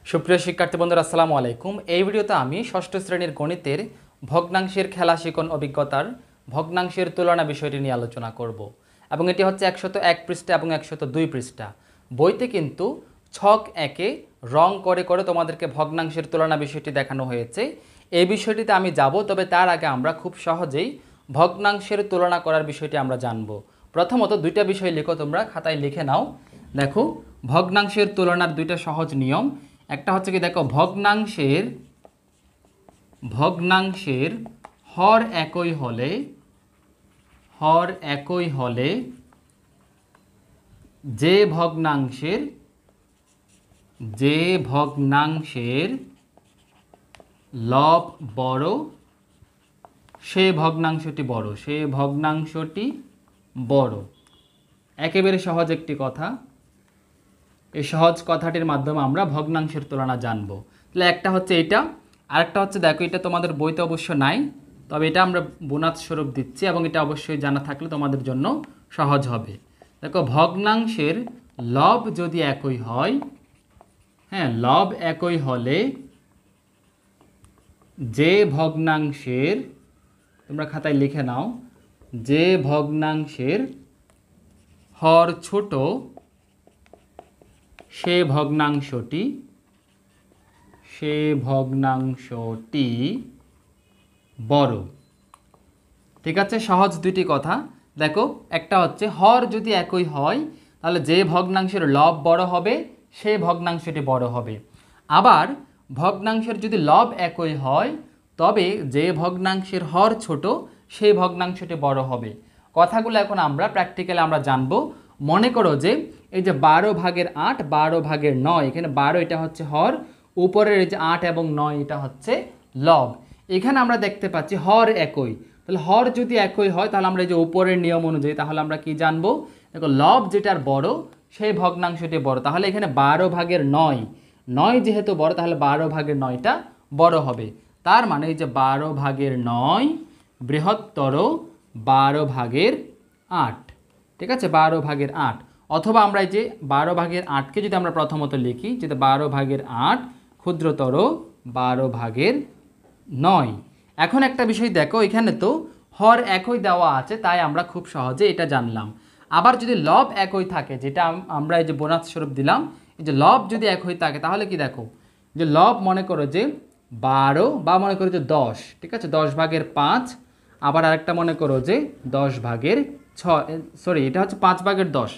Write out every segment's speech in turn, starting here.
সুপ্রিয় শিক্ষার্থী বন্ধুরা আসসালামু আলাইকুম। এই ভিডিওতে আমি ষষ্ঠ শ্রেণীর গণিতের ভগ্নাংশের খেলা শিখন অভিজ্ঞতার ভগ্নাংশের তুলনা বিষয়টি নিয়ে আলোচনা করব এবং এটি হচ্ছে 101 পৃষ্ঠা এবং 102 পৃষ্ঠা। বইতে কিন্তু ছক একে রং করে করে তোমাদেরকে ভগ্নাংশের তুলনা বিষয়টি দেখানো হয়েছে। এই বিষয়টিতে আমি যাব, তবে তার আগে আমরা খুব সহজেই ভগ্নাংশের তুলনা করার বিষয়টি আমরা জানব। প্রথমত দুইটা বিষয় লিখো, তোমরা খাতায় লিখে নাও। দেখো, ভগ্নাংশের তুলনার দুইটা সহজ নিয়ম। একটা হচ্ছে কি, দেখো, ভগ্নাংশের হর একই হলে যে ভগ্নাংশের লব বড় সে ভগ্নাংশটি বড়। একেবারে সহজ একটি কথা। এই সহজ কথাটির মাধ্যমে আমরা ভগ্নাংশের তুলনা জানব। তাহলে একটা হচ্ছে এটা, আরেকটা হচ্ছে, দেখো, এটা তোমাদের বইতে অবশ্য নাই, তবে এটা আমরা বোনাস স্বরূপ দিচ্ছি এবং এটা অবশ্যই জানা থাকলে তোমাদের জন্য সহজ হবে। দেখো, ভগ্নাংশের লব যদি একই হয়, লব একই হলে যে ভগ্নাংশের, তোমরা খাতায় লিখে নাও, যে ভগ্নাংশের হর ছোট সে ভগ্নাংশটি বড়। ঠিক আছে, সহজ দুটি কথা। দেখো, একটা হচ্ছে হর যদি একই হয় তাহলে যে ভগ্নাংশের লব বড় হবে সেই ভগ্নাংশটি বড় হবে। আবার ভগ্নাংশের যদি লব একই হয় তবে যে ভগ্নাংশের হর ছোট সেই ভগ্নাংশটি বড় হবে। কথাগুলো এখন আমরা প্র্যাকটিক্যালি আমরা জানবো। মনে করো যে এই যে 12/8, 12/9, এখানে 12 এটা হচ্ছে হর, উপরের এই যে 8 এবং 9 এটা হচ্ছে লব। এখানে আমরা দেখতে পাচ্ছি হর একই। তাহলে হর যদি একই হয় তাহলে আমরা এই যে উপরের নিয়ম অনুযায়ী তাহলে আমরা কি জানবো? দেখো, লব যেটার বড় সেই ভগ্নাংশটি বড়। তাহলে এখানে 12/9 যেহেতু বড় তাহলে 12/9টা বড় হবে। তার মানে এই যে 12/9 বৃহত্তর 12/8। ঠিক আছে, 12/8। অথবা আমরা এই যে 12/8কে যদি আমরা প্রথমত লিখি, যদি 12/8 ক্ষুদ্রতর 12/9। এখন একটা বিষয় দেখো, এখানে তো হর একই দেওয়া আছে, তাই আমরা খুব সহজে এটা জানলাম। আবার যদি লব একই থাকে, যেটা আমরা এই যে বোনাস স্বরূপ দিলাম, এই যে লব যদি একই থাকে তাহলে কি, দেখো, যে লব মনে করো যে 12 বা মনে করো যে 10, ঠিক আছে, 10/5। আবার আরেকটা মনে করো যে 10/6, সরি, এটা হচ্ছে 5/10,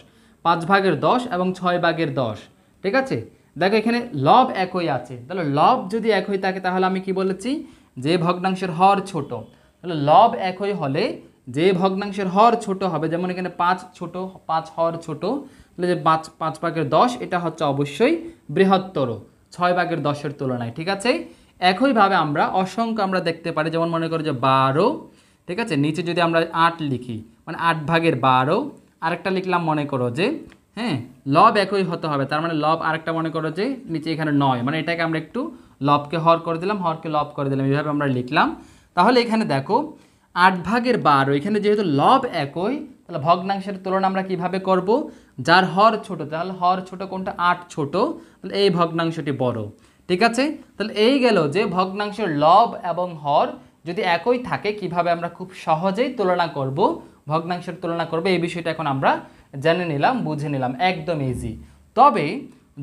5/10 এবং 6/10। ঠিক আছে, দেখো এখানে লব একই আছে। তাহলে লব যদি একই থাকে তাহলে আমি কি বলেছি, যে ভগ্নাংশের হর ছোট। তাহলে লব একই হলে যে ভগ্নাংশের হর ছোট হবে, যেমন এখানে 5 ছোট, 5 হর ছোট, তাহলে যে 5/10 এটা হচ্ছে অবশ্যই বৃহত্তর 6/10 তুলনায়। ঠিক আছে, একইভাবে আমরা অসংখ্য আমরা দেখতে পারি, যেমন মনে করো যে 12, ঠিক আছে, নিচে যদি আমরা 8 লিখি মানে 8/12, আরেকটা লিখলাম মনে করো যে লব একই হতে হবে, তার মানে লব, আরেকটা মনে করো যে নিচে এখানে 9, মানে এটাকে আমরা একটু লবকে হর করে দিলাম, হরকে লব করে দিলাম, এইভাবে আমরা লিখলাম। তাহলে এখানে দেখো 8/12, এখানে যেহেতু লব একই তাহলে ভগ্নাংশের তুলনা আমরা কিভাবে করব? যার হর ছোট, তাহলে হর ছোট কোনটা? 8 ছোট, তাহলে এই ভগ্নাংশটি বড়। ঠিক আছে, তাহলে এই গেল যে ভগ্নাংশের লব এবং হর যদি একই থাকে কিভাবে আমরা খুব সহজেই তুলনা করব, ভগ্নাংশের তুলনা করব, এই বিষয়টা এখন আমরা জেনে নিলাম, বুঝে নিলাম, একদম ইজি। তবে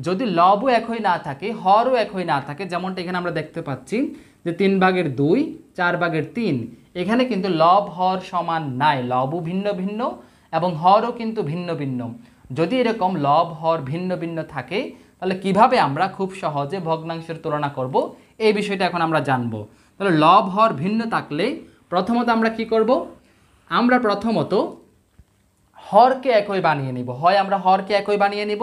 যদি লবও একই না থাকে, হরও একই না থাকে, যেমনটা এখানে আমরা দেখতে পাচ্ছি যে 3/2, 4/3, এখানে কিন্তু লব হর সমান নাই, লবও ভিন্ন ভিন্ন এবং হরও কিন্তু ভিন্ন ভিন্ন। যদি এরকম লব হর ভিন্ন ভিন্ন থাকে তাহলে কিভাবে আমরা খুব সহজে ভগ্নাংশের তুলনা করব, এই বিষয়টা এখন আমরা জানব। তাহলে লব হর ভিন্ন থাকলে প্রথমত আমরা কি করব? আমরা প্রথমত হরকে একই বানিয়ে নিব। হয় আমরা হরকে একই বানিয়ে নিব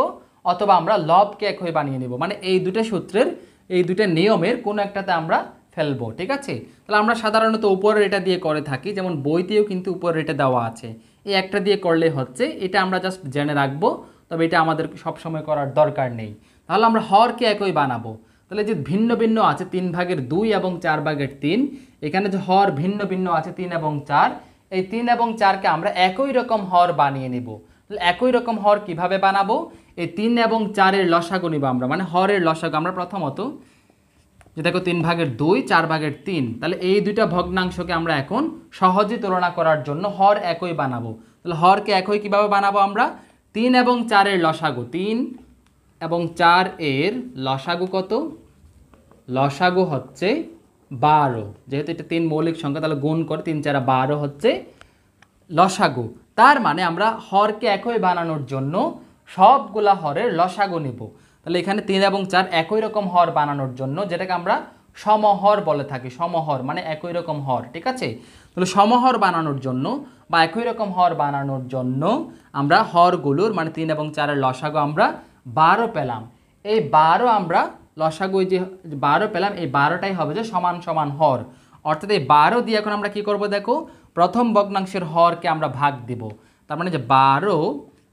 অথবা আমরা লবকে একই বানিয়ে নিব, মানে এই দুটো সূত্রের, এই দুটো নিয়মের কোনো একটাতে আমরা ফেলবো। ঠিক আছে, তাহলে আমরা সাধারণত উপরের এটা দিয়ে করে থাকি, যেমন বইতেও কিন্তু উপরের এটা দেওয়া আছে, এই একটা দিয়ে করলে হচ্ছে, এটা আমরা জাস্ট জেনে রাখবো, তবে এটা আমাদের সবসময় করার দরকার নেই। তাহলে আমরা হরকে একই বানাবো। তাহলে যে ভিন্ন ভিন্ন আছে 3/2 এবং 4/3, এখানে যে হর ভিন্ন ভিন্ন আছে 3 এবং 4, এই 3 এবং 4কে আমরা একই রকম হর বানিয়ে নিব। তাহলে একই রকম হর কিভাবে বানাবো, এই 3 এবং 4-এর লসাগু নিব আমরা, মানে হরের লসাগু। আমরা প্রথমত যে দেখো 3/2 4/3, তাহলে এই দুইটা ভগ্নাংশকে আমরা এখন সহজে তুলনা করার জন্য হর একই বানাবো। তাহলে হরকে একই কিভাবে বানাবো আমরা, 3 এবং 4-এর লসাগু, 3 এবং 4-এর লসাগু কত, লসাগু হচ্ছে 12। যেহেতু এটা 3 মৌলিক সংখ্যা, তাহলে গুণ করে 3 4 12 হচ্ছে লসাগু। তার মানে আমরা হরকে একই বানানোর জন্য সবগুলা হরের লসাগু নেব। তাহলে এখানে 3 এবং 4 একই রকম হর বানানোর জন্য, যেটাকে আমরা সমহর বলে থাকি, সমহর মানে একই রকম হর, ঠিক আছে। তাহলে সমহর বানানোর জন্য বা একই রকম হর বানানোর জন্য আমরা হরগুলোর মানে 3 এবং 4-এর লসাগু আমরা 12 পেলাম। এই 12 আমরা লসাগু যে 12 পেলাম, এই 12টাই হবে যে সমান সমান হর। অর্থাৎ এই 12 দিয়ে এখন আমরা কি করব, দেখো প্রথম ভগ্নাংশের হরকে আমরা ভাগ দিব। তার মানে যে 12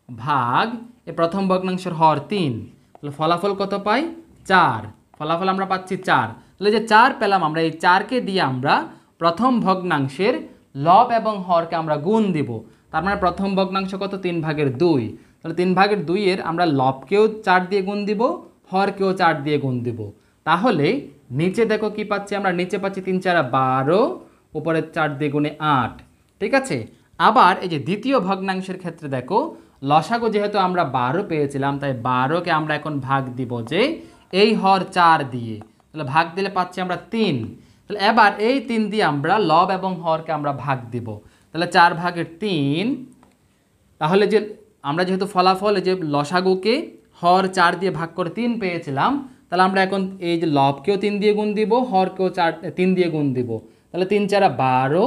ভাগ এই প্রথম ভগ্নাংশের হর 3, তাহলে ফলাফল কত পাই, 4। ফলাফল আমরা পাচ্ছি 4। তাহলে যে 4 পেলাম আমরা, এই 4কে দিয়ে আমরা প্রথম ভগ্নাংশের লব এবং হরকে আমরা গুণ দিব। তার মানে প্রথম ভগ্নাংশ কত, 3/2। তাহলে 3/2-এর আমরা লবকেও 4 দিয়ে গুণ দিব, হরকেও 4 দিয়ে গুণ দিব। তাহলে নিচে দেখো কি পাচ্ছি আমরা, নিচে পাচ্ছি 3 4 12, উপরে 4 দিয়ে গুণে 8, ঠিক আছে। আবার এই যে দ্বিতীয় ভগ্নাংশের ক্ষেত্রে দেখো লসাগু যেহেতু আমরা 12 পেয়েছিলাম, তাই 12কে আমরা এখন ভাগ দিব যে এই হর 4 দিয়ে, তাহলে ভাগ দিলে পাচ্ছি আমরা 3। তাহলে এবার এই 3 দিয়ে আমরা লব এবং হরকে আমরা ভাগ দিব, তাহলে 4/3। তাহলে যে আমরা যেহেতু ফলাফল যে লসাগুকে হর 4 দিয়ে ভাগ করে 3 পেয়েছিলাম, তাহলে আমরা এখন এই যে লবকেও 3 দিয়ে গুণ দিব, হরকেও 3 দিয়ে গুণ দিব। তাহলে 3 4 12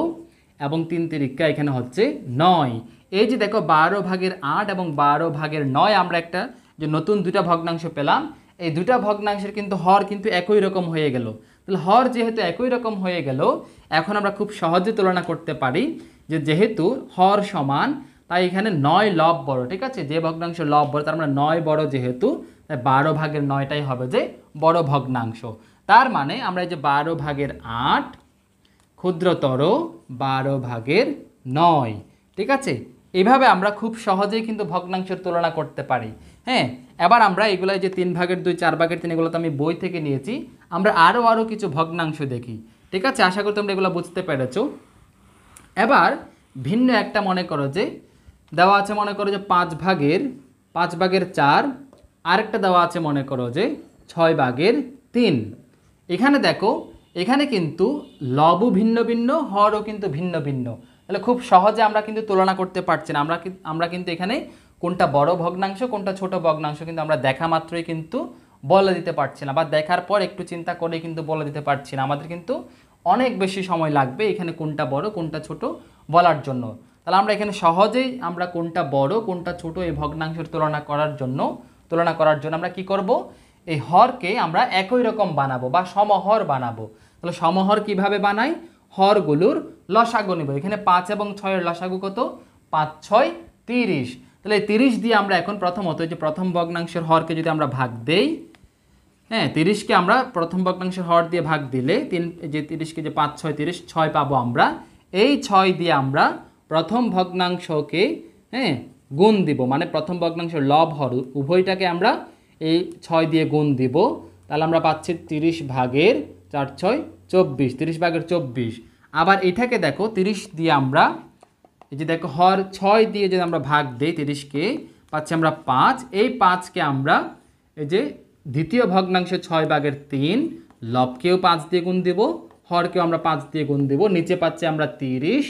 এবং 3 3 এখানে হচ্ছে 9। এই যে দেখো 12/8 এবং 12/9 আমরা একটা যে নতুন দুইটা ভগ্নাংশ পেলাম, এই দুইটা ভগ্নাংশের কিন্তু হর কিন্তু একই রকম হয়ে গেল। তাহলে হর যেহেতু একই রকম হয়ে গেল, এখন আমরা খুব সহজে তুলনা করতে পারি যে যেহেতু হর সমান, তাই এখানে 9 লব বড়, ঠিক আছে। যে ভগ্নাংশ লব বড়, তার মানে 9 বড় যেহেতু, তাই 12/9টাই হবে যে বড় ভগ্নাংশ। তার মানে আমরা এই যে 12/8 ক্ষুদ্রতর 12/9, ঠিক আছে। এইভাবে আমরা খুব সহজেই কিন্তু ভগ্নাংশের তুলনা করতে পারি। হ্যাঁ, এবার আমরা এগুলো যে 3/2 4/3 এগুলো তো আমি বই থেকে নিয়েছি, আমরা আরও কিছু ভগ্নাংশ দেখি, ঠিক আছে। আশা করি তোমরা এগুলো বুঝতে পেরেছো। এবার ভিন্ন একটা মনে করো যে দেওয়া আছে, মনে করো যে 5/4, আরেকটা দেওয়া আছে মনে করো যে 6/3। এখানে দেখো এখানে কিন্তু লবও ভিন্ন ভিন্ন, হরও কিন্তু ভিন্ন ভিন্ন। তাহলে খুব সহজে আমরা কিন্তু তুলনা করতে পারছি না। আমরা কিন্তু এখানে কোনটা বড় ভগ্নাংশ কোনটা ছোট ভগ্নাংশ কিন্তু আমরা দেখা মাত্রই কিন্তু বলে দিতে পারছি না, বা দেখার পর একটু চিন্তা করে কিন্তু বলে দিতে পারছি না। আমাদের কিন্তু অনেক বেশি সময় লাগবে এখানে কোনটা বড় কোনটা ছোট বলার জন্য। তাহলে আমরা এখানে সহজেই আমরা কোনটা বড় কোনটা ছোট এই ভগ্নাংশের তুলনা করার জন্য আমরা কি করব, এই হরকে আমরা একই রকম বানাবো বা সমহর বানাবো। তাহলে সমহর কিভাবে বানাই, হরগুলোর লসাগু নেব। এখানে 5 এবং 6-এর লসাগু কত, 5 6 30। তাহলে এই 30 দিয়ে আমরা এখন প্রথমত যে প্রথম ভগ্নাংশের হরকে যদি আমরা ভাগ দেই, হ্যাঁ 30কে আমরা প্রথম ভগ্নাংশের হর দিয়ে ভাগ দিলে 30কে যে 5 6 30 6 পাবো আমরা। এই 6 দিয়ে আমরা প্রথম ভগ্নাংশকে গুণ দিব, মানে প্রথম ভগ্নাংশের লব হর উভয়টাকে আমরা এই 6 দিয়ে গুণ দিব। তাহলে আমরা পাচ্ছি 30/4 6 24, 30/24। আবার এটাকে দেখো 30 দিয়ে আমরা এই যে দেখো হর 6 দিয়ে যদি আমরা ভাগ দেই 30কে, পাচ্ছি আমরা 5। এই 5কে আমরা এই যে দ্বিতীয় ভগ্নাংশ 6/3, লবকেও 5 দিয়ে গুণ দেব, হরকেও আমরা 5 দিয়ে গুণ দেব। নিচে পাচ্ছি আমরা 30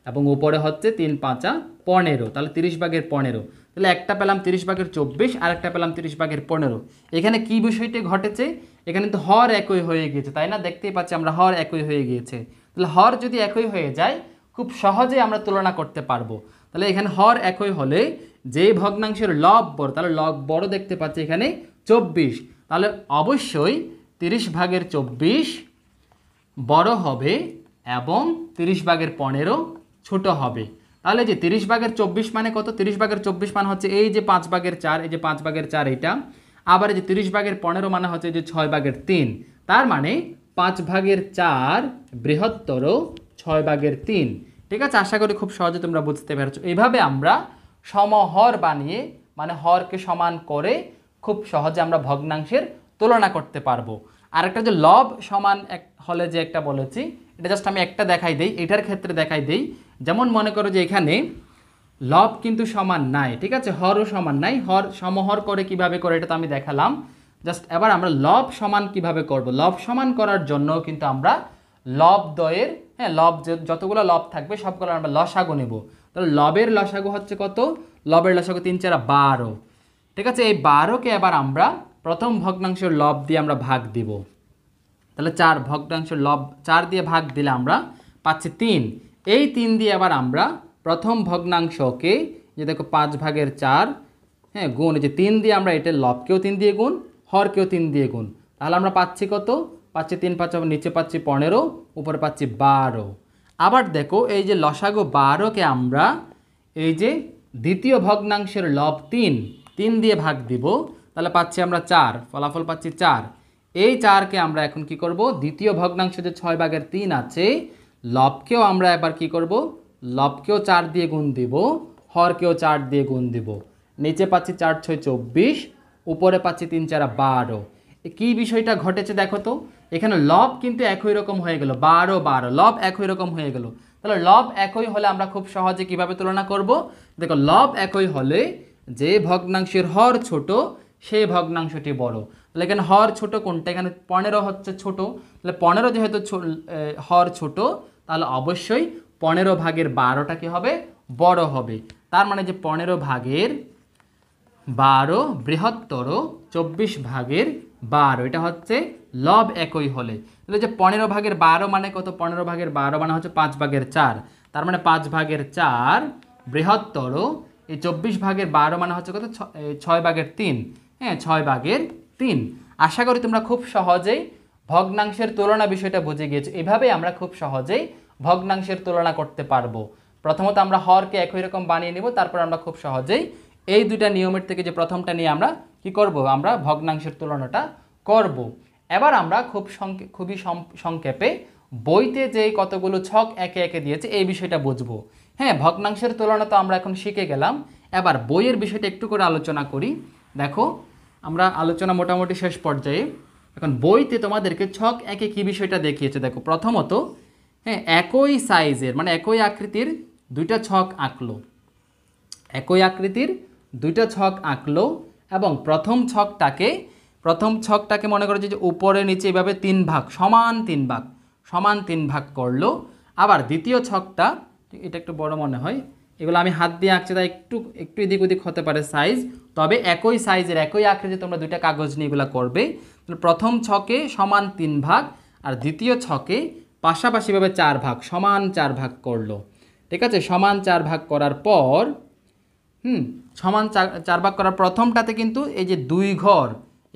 এবং উপরে হচ্ছে 3 5 15, তাহলে 30/15। তাহলে একটা পেলাম 30/24 আর একটা পেলাম 30/15। এখানে কি বিষয়টি ঘটেছে, এখানে তো হর একই হয়ে গিয়েছে, তাই না? দেখতেই পাচ্ছি আমরা হর একই হয়ে গিয়েছে। তাহলে হর যদি একই হয়ে যায় খুব সহজেই আমরা তুলনা করতে পারবো। তাহলে এখানে হর একই হলে যেই ভগ্নাংশের লব বড়, তাহলে লব বড় দেখতে পাচ্ছি এখানে 24, তাহলে অবশ্যই 30/24 বড় হবে এবং 30/15 ছোট হবে। তাহলে যে 30/24 মানে কত, 30/24 মানে হচ্ছে এই যে 5/4, এই যে 5/4 এটা, আবার এই যে 30/15 মানে হচ্ছে যে 6/3। তার মানে 5/4 বৃহত্তর 6/3, ঠিক আছে। আশা করি খুব সহজে তোমরা বুঝতে পেরেছো। এইভাবে আমরা সমহর বানিয়ে মানে হরকে সমান করে খুব সহজে আমরা ভগ্নাংশের তুলনা করতে পারবো। আরেকটা যে লব সমান এক হলে যে একটা বলেছি, এটা জাস্ট আমি একটা দেখাই দেই, এটার ক্ষেত্রে দেখাই দেই। যেমন মনে করো যে এখানে লব কিন্তু সমান নাই, ঠিক আছে, হরও সমান নাই, হর সমহর করে কিভাবে করে এটা তো আমি দেখালাম। জাস্ট এবার আমরা লব সমান কিভাবে করব, লব সমান করার জন্য কিন্তু আমরা লব দ্বয়ের, হ্যাঁ, লব যতগুলো লব থাকবে সবগুলো আমরা লসাগু নেব। তাহলে লবের লসাগু হচ্ছে কত, লবের লসাগু 3 4 12, ঠিক আছে। এই 12কে এবার আমরা প্রথম ভগ্নাংশের লব দিয়ে আমরা ভাগ দিব। তাহলে 4 ভগ্নাংশের লব 4 দিয়ে ভাগ দিলে আমরা পাচ্ছি 3। এই 3 দিয়ে আবার আমরা প্রথম ভগ্নাংশকে, যে দেখো 5 ভাগের 4, হ্যাঁ, গুণ, এই যে 3 দিয়ে আমরা এটা লবকেও 3 দিয়ে গুণ, হরকেও 3 দিয়ে গুণ, তাহলে আমরা পাচ্ছি কত, পাচ্ছি 3 5, আবার নিচে পাচ্ছি 15, উপরে পাচ্ছি 12। আবার দেখো এই যে লসাগু 12কে আমরা এই যে দ্বিতীয় ভগ্নাংশের লব 3 দিয়ে ভাগ দিব, তাহলে পাচ্ছি আমরা 4, ফলাফল পাচ্ছি 4। এই 4কে আমরা এখন কি করব, দ্বিতীয় ভগ্নাংশ যে 6 ভাগের 3 আছে, লবকেও আমরা এবার কি করব, লবকেও 4 দিয়ে গুণ দিব, হরকেও 4 দিয়ে গুণ দিব। নিচে পাচ্ছি 4 6 24, উপরে পাচ্ছি 3 4 12। কি বিষয়টা ঘটেছে দেখো তো, এখানে লব কিন্তু একই রকম হয়ে গেল, 12 12, লব একই রকম হয়ে গেল। তাহলে লব একই হলে আমরা খুব সহজে কিভাবে তুলনা করব, দেখো লব একই হলে যে ভগ্নাংশের হর ছোট সেই ভগ্নাংশটি বড়। তাহলে এখানে হর ছোট কোনটা, এখানে 15 হচ্ছে ছোট, তাহলে 15 যেহেতু হর ছোট, তাহলে অবশ্যই 15 ভাগের 12টা কি হবে, বড় হবে। তার মানে যে 15 ভাগের 12 বৃহত্তর 24 ভাগের 12, এটা হচ্ছে লব একই হলে। তাহলে যে 15 ভাগের 12 মানে কত, 15 ভাগের 12 মানে হচ্ছে 5 ভাগের 4, তার মানে 5 ভাগের 4 বৃহত্তর এই 24 ভাগের 12 মানে হচ্ছে কত, 6 ভাগের 3, হ্যাঁ, 6 ভাগের 3। আশা করি তোমরা খুব সহজেই ভগ্নাংশের তুলনা বিষয়টা বুঝে গিয়েছো। এভাবেই আমরা খুব সহজেই ভগ্নাংশের তুলনা করতে পারবো। প্রথমত আমরা হরকে একই রকম বানিয়ে নিব, তারপর আমরা খুব সহজেই এই দুইটা নিয়মের থেকে যে প্রথমটা নিয়ে আমরা কি করব, আমরা ভগ্নাংশের তুলনাটা করব। এবার আমরা খুবই সংক্ষেপে বইতে যে কতগুলো ছক একে একে দিয়েছে এই বিষয়টা বুঝবো। হ্যাঁ, ভগ্নাংশের তুলনা তো আমরা এখন শিখে গেলাম, এবার বইয়ের বিষয়টা একটু করে আলোচনা করি। দেখো আমরা আলোচনা মোটামুটি শেষ পর্যায়ে। এখন বইতে তোমাদেরকে ছক একে কি বিষয়টা দেখিয়েছে দেখো। প্রথমত, হ্যাঁ, একই সাইজের মানে একই আকৃতির দুইটা ছক আঁকলো, একই আকৃতির দুইটা ছক আঁকলো, এবং প্রথম ছকটাকে মনে করো যে উপরে নিচে এভাবে 3 ভাগ, সমান 3 ভাগ করলো। আবার দ্বিতীয় ছকটা, এটা একটু বড় মনে হয়, এগুলো আমি হাত দিয়ে আঁকছি তাই একটু এদিক ওদিক হতে পারে সাইজ, তবে একই সাইজের একই আকৃতির তোমরা দুইটা কাগজ নিয়ে এগুলো করবে। প্রথম ছকে সমান 3 ভাগ, আর দ্বিতীয় ছকে পাশাপাশিভাবে 4 ভাগ, সমান 4 ভাগ করলো, ঠিক আছে। সমান 4 ভাগ করার পর সমান 4 ভাগ করার প্রথমটাতে কিন্তু এই যে 2 ঘর,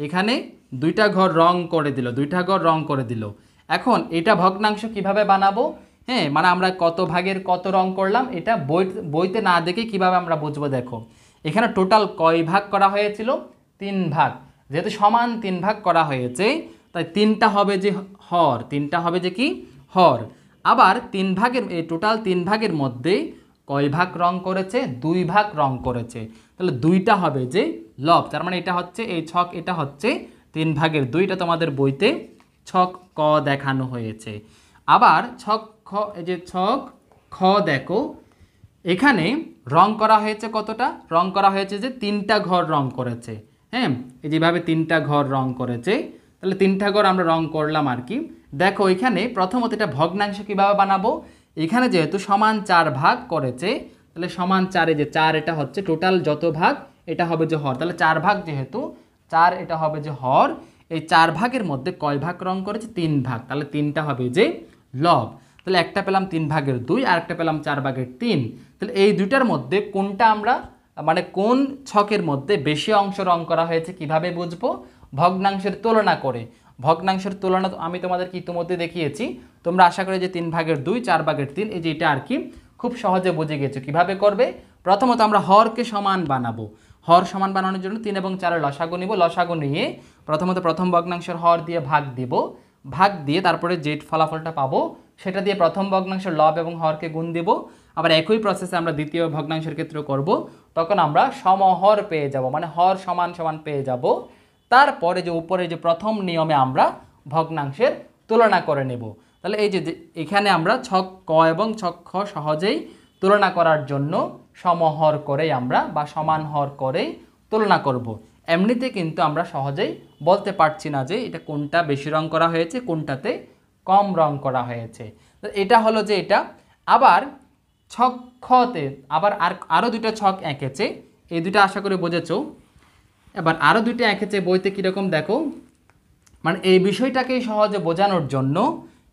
এখানে 2টা ঘর রং করে দিল, 2টা ঘর রং করে দিল। এখন এটা ভগ্নাংশ কিভাবে বানাবো, হ্যাঁ, মানে আমরা কত ভাগের কত রং করলাম এটা বইতে না দেখে কিভাবে আমরা বুঝবো, দেখো এখানে টোটাল কয় ভাগ করা হয়েছিল, 3 ভাগ। যেহেতু সমান 3 ভাগ করা হয়েছে, তাই 3টা হবে যে হর, 3টা হবে যে কি হর। আবার 3 ভাগের এই টোটাল 3 ভাগের মধ্যে কয় ভাগ রং করেছে, 2 ভাগ রং করেছে, তাহলে 2টা হবে যে লব। তার মানে এটা হচ্ছে এই ছক, এটা হচ্ছে 3 ভাগের 2টা তোমাদের বইতে ছক ক দেখানো হয়েছে। আবার ছক খ, এই যে ছক খ দেখো, এখানে রং করা হয়েছে কতটা, রং করা হয়েছে যে 3টা ঘর রং করেছে, হ্যাঁ, এই যেভাবে 3টা ঘর রং করেছে, তাহলে 3টা ঘর আমরা রং করলাম আর কি। দেখো এখানে প্রথমত এটা ভগ্নাংশ কিভাবে বানাবো, এখানে যেহেতু সমান 4 ভাগ করেছে, তাহলে সমান 4, যে 4 এটা হচ্ছে টোটাল যত ভাগ, এটা হবে যে হর, তাহলে 4 ভাগ যেহেতু 4 এটা হবে যে হর। এই 4 ভাগের মধ্যে কয় ভাগ রং করেছে, 3 ভাগ, তাহলে 3টা হবে যে লব। তাহলে একটা পেলাম 3 ভাগের 2, আর একটা পেলাম 4 ভাগের 3। তাহলে এই দুইটার মধ্যে কোনটা আমরা মানে কোন ছকের মধ্যে বেশি অংশ রং করা হয়েছে কিভাবে বুঝবো, ভগ্নাংশের তুলনা করে। ভগ্নাংশের তুলনা আমি তোমাদেরকে ইতিমধ্যে দেখিয়েছি, তোমরা আশা করি যে 3 ভাগের 2, 4 ভাগের 3, এই যে এটা আর কি খুব সহজে বুঝে গেছো কিভাবে করবে। প্রথমত আমরা হরকে সমান বানাবো, হর সমান বানানোর জন্য 3 এবং 4 লসাগু নিব, লসাগু নিয়ে প্রথমত প্রথম ভগ্নাংশের হর দিয়ে ভাগ দিব, ভাগ দিয়ে তারপরে যে ফলাফলটা পাবো সেটা দিয়ে প্রথম ভগ্নাংশের লব এবং হরকে গুণ দিব, আবার একই প্রসেসে আমরা দ্বিতীয় ভগ্নাংশের ক্ষেত্রেও করব। তখন আমরা সমহর পেয়ে যাব, মানে হর সমান সমান পেয়ে যাব। তারপরে যে উপরে যে প্রথম নিয়মে আমরা ভগ্নাংশের তুলনা করে নেব। তাহলে এই যে এখানে আমরা ছক ক এবং ছক খ সহজেই তুলনা করার জন্য সমহর করেই আমরা বা সমান হর করেই তুলনা করব। এমনিতে কিন্তু আমরা সহজেই বলতে পারছি না যে এটা কোনটা বেশি রং করা হয়েছে, কোনটাতে কম রং করা হয়েছে। তো এটা হলো যে এটা। আবার ছক খতে আবার আরও দুটো ছক এঁকেছে, এই দুটো আশা করি বুঝেছো। এবার আরও দুটো এঁকেছে বইতে কীরকম দেখো, মানে এই বিষয়টাকেই সহজে বোঝানোর জন্য,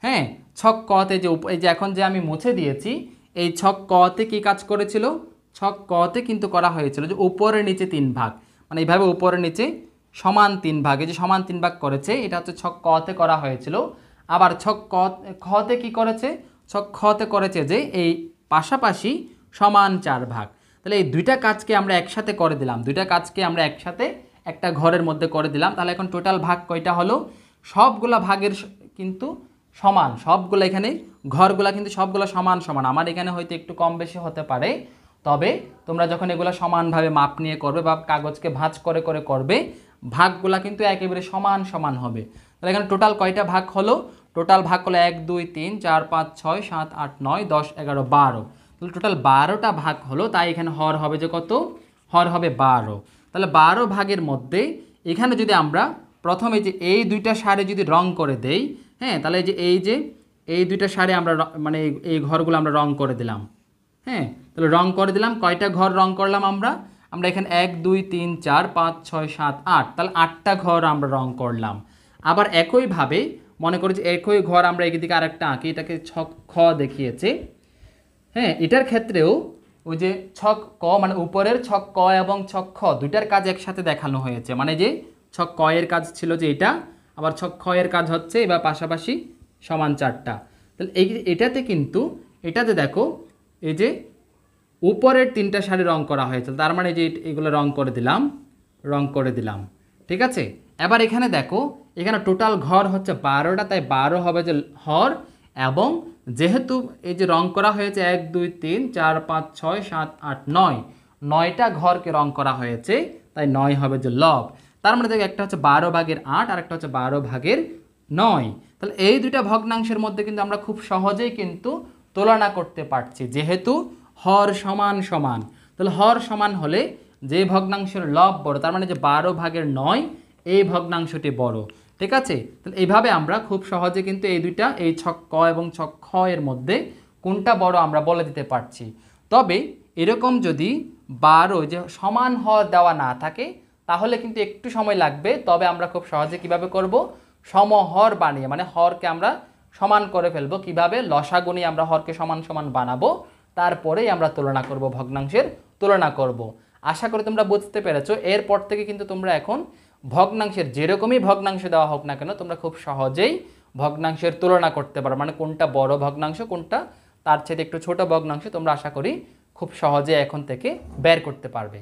হ্যাঁ, ছক কতে যে এই যে এখন যে আমি মুছে দিয়েছি, এই ছক কতে কী কাজ করেছিল, ছক কতে কিন্তু করা হয়েছিল যে উপরে নিচে 3 ভাগ, মানে এইভাবে উপরে নিচে সমান 3 ভাগ, এই যে সমান 3 ভাগ করেছে, এটা হচ্ছে ছক কতে করা হয়েছিল। আবার ছক খতে কি করেছে, ছক খতে করেছে যে এই পাশাপাশি সমান 4 ভাগ। তাহলে এই দুইটা কাজকে আমরা একসাথে করে দিলাম, দুইটা কাজকে আমরা একসাথে একটা ঘরের মধ্যে করে দিলাম। তাহলে এখন টোটাল ভাগ কয়টা হলো, সবগুলা ভাগের কিন্তু সমান, সবগুলো এখানে ঘরগুলা কিন্তু সবগুলো সমান সমান। আমার এখানে হয়তো একটু কম বেশি হতে পারে, তবে তোমরা যখন এগুলো সমানভাবে মাপ নিয়ে করবে বা কাগজকে ভাঁজ করে করে করবে, ভাগগুলা কিন্তু একেবারে সমান সমান হবে। তাহলে এখানে টোটাল কয়টা ভাগ হলো, টোটাল ভাগ হলো 1 2 3 4 5 6 7 8 9 10 11 12। তাহলে টোটাল 12টা ভাগ হলো, তাই এখানে হর হবে যে কত, হর হবে 12। তাহলে 12 ভাগের মধ্যে এখানে যদি আমরা প্রথমে যে এই দুইটা সারে যদি রং করে দেই, হ্যাঁ, তাহলে যে এই দুইটা সারে আমরা মানে এই ঘরগুলো আমরা রং করে দিলাম, হ্যাঁ। তাহলে রং করে দিলাম, কয়টা ঘর রং করলাম আমরা এখানে 1 2 3 4 5 6 7 8, তাহলে 8টা ঘর আমরা রং করলাম। আবার একইভাবে মনে করি যে একই ঘর আমরা এদিকে আরেকটা আঁকি, এটাকে ছক খ দেখিয়েছে, হ্যাঁ, এটার ক্ষেত্রেও ওই যে ছক ক মানে উপরের ছক ক এবং ছক খ দুইটার কাজ একসাথে দেখানো হয়েছে। মানে যে ছক ক এর কাজ ছিল যে এটা, আবার ছক খ এর কাজ হচ্ছে এবার পাশাপাশি সমান 4টা। তাহলে এটাতে কিন্তু এটাতে দেখো এই যে উপরের 3টা সারি রং করা হয়েছে, তার মানে যে এগুলো রং করে দিলাম, ঠিক আছে। এবার এখানে দেখো এখানে টোটাল ঘর হচ্ছে 12টা, তাই 12 হবে যে হর, এবং যেহেতু এই যে রং করা হয়েছে 1 2 3 4 5 6 7 8 9, 9টা ঘরকে রং করা হয়েছে, তাই 9 হবে যে লব। তার মানে দেখো একটা হচ্ছে 12 ভাগের 8 আর একটা হচ্ছে 12 ভাগের 9। তাহলে এই দুইটা ভগ্নাংশের মধ্যে কিন্তু আমরা খুব সহজেই কিন্তু তুলনা করতে পারছি, যেহেতু হর সমান সমান। তাহলে হর সমান হলে যে ভগ্নাংশের লব বড়, তার মানে যে 12 ভাগের 9 এই ভগ্নাংশটি বড়, ঠিক আছে। তাহলে এইভাবে আমরা খুব সহজে কিন্তু এই দুইটা, এই ছক ক এবং ছক খ এর মধ্যে কোনটা বড় আমরা বলে দিতে পারছি। তবে এরকম যদি 12 যে সমান হর দেওয়া না থাকে তাহলে কিন্তু একটু সময় লাগবে। তবে আমরা খুব সহজে কিভাবে করব, সমহর বানিয়ে, মানে হরকে আমরা সমান করে ফেলবো। কিভাবে, লসাগু নিয়ে আমরা হরকে সমান সমান বানাবো, তারপরেই আমরা তুলনা করব, ভগ্নাংশের তুলনা করব। আশা করি তোমরা বুঝতে পেরেছো। এরপর থেকে কিন্তু তোমরা এখন ভগ্নাংশের যেরকমই ভগ্নাংশ দেওয়া হোক না কেন তোমরা খুব সহজেই ভগ্নাংশের তুলনা করতে পারো, মানে কোনটা বড় ভগ্নাংশ কোনটা তার চেয়ে একটু ছোট ভগ্নাংশ তোমরা আশা করি খুব সহজে এখন থেকে বের করতে পারবে।